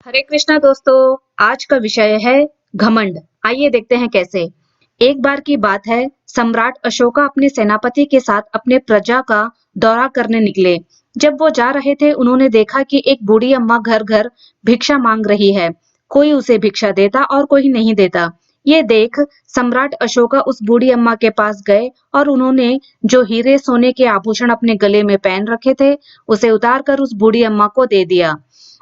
हरे कृष्णा दोस्तों। आज का विषय है घमंड। आइए देखते हैं कैसे। एक बार की बात है, सम्राट अशोका अपने सेनापति के साथ अपने प्रजा का दौरा करने निकले। जब वो जा रहे थे, उन्होंने देखा कि एक बूढ़ी अम्मा घर घर भिक्षा मांग रही है। कोई उसे भिक्षा देता और कोई नहीं देता। ये देख सम्राट अशोका उस बूढ़ी अम्मा के पास गए और उन्होंने जो हीरे सोने के आभूषण अपने गले में पहन रखे थे, उसे उतार कर उस बूढ़ी अम्मा को दे दिया।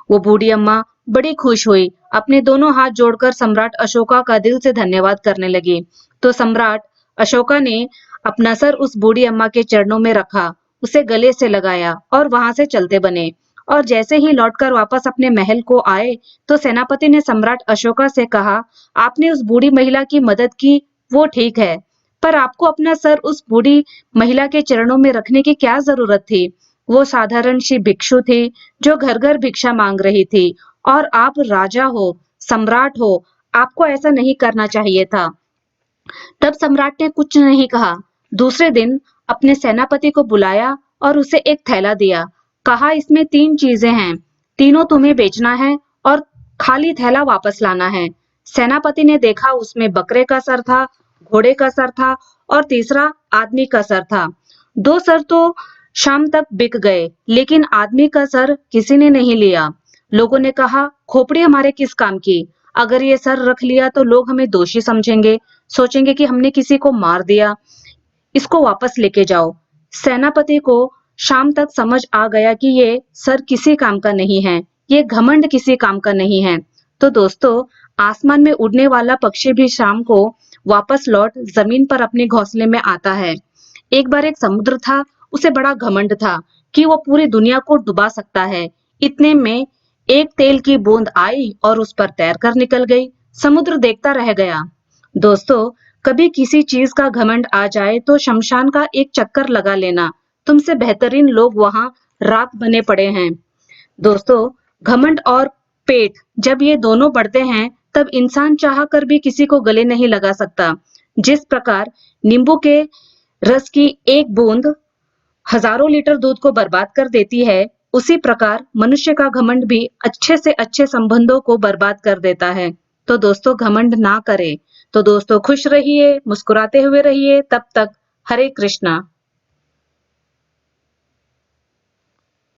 वो बूढ़ी अम्मा बड़ी खुश हुई, अपने दोनों हाथ जोड़कर सम्राट अशोका का दिल से धन्यवाद करने लगी। तो सम्राट अशोका ने अपना सर उस बूढ़ी अम्मा के चरणों में रखा, उसे गले से लगाया और वहां से चलते बने। और जैसे ही लौटकर वापस अपने महल को आए, तो सेनापति ने सम्राट अशोका से कहा, आपने उस बूढ़ी महिला की मदद की, वो ठीक है, पर आपको अपना सर उस बूढ़ी महिला के चरणों में रखने की क्या जरूरत थी? वो साधारण सी भिक्षु थी जो घर घर भिक्षा मांग रही थी, और आप राजा हो, सम्राट हो, आपको ऐसा नहीं करना चाहिए था। तब सम्राट ने कुछ नहीं कहा। दूसरे दिन अपने सेनापति को बुलाया और उसे एक थैला दिया। कहा, इसमें 3 चीजें हैं, तीनों तुम्हें बेचना है और खाली थैला वापस लाना है। सेनापति ने देखा, उसमें बकरे का सर था, घोड़े का सर था और तीसरा आदमी का सर था। 2 सर तो शाम तक बिक गए, लेकिन आदमी का सर किसी ने नहीं लिया। लोगों ने कहा, खोपड़ी हमारे किस काम की? अगर ये सर रख लिया तो लोग हमें दोषी समझेंगे, सोचेंगे कि हमने किसी को मार दिया। इसको वापस लेके जाओ। सेनापति को शाम तक समझ आ गया कि ये सर किसी काम का नहीं है, ये घमंड किसी काम का नहीं है। तो दोस्तों, आसमान में उड़ने वाला पक्षी भी शाम को वापस लौट जमीन पर अपने घोंसले में आता है। एक बार एक समुद्र था, उसे बड़ा घमंड था कि वो पूरी दुनिया को डुबा सकता है। इतने में एक तेल की बूंद आई और उस पर तैर कर निकल गई। समुद्र देखता रह गया। दोस्तों, कभी किसी चीज का घमंड आ जाए तो शमशान का एक चक्कर लगा लेना, तुमसे बेहतरीन लोग वहां राख बने पड़े हैं। दोस्तों, घमंड और पेट जब ये दोनों बढ़ते हैं, तब इंसान चाह कर भी किसी को गले नहीं लगा सकता। जिस प्रकार नींबू के रस की एक बूंद हजारों लीटर दूध को बर्बाद कर देती है, उसी प्रकार मनुष्य का घमंड भी अच्छे से अच्छे संबंधों को बर्बाद कर देता है। तो दोस्तों, घमंड ना करें। तो दोस्तों, खुश रहिए, मुस्कुराते हुए रहिए। तब तक हरे कृष्णा।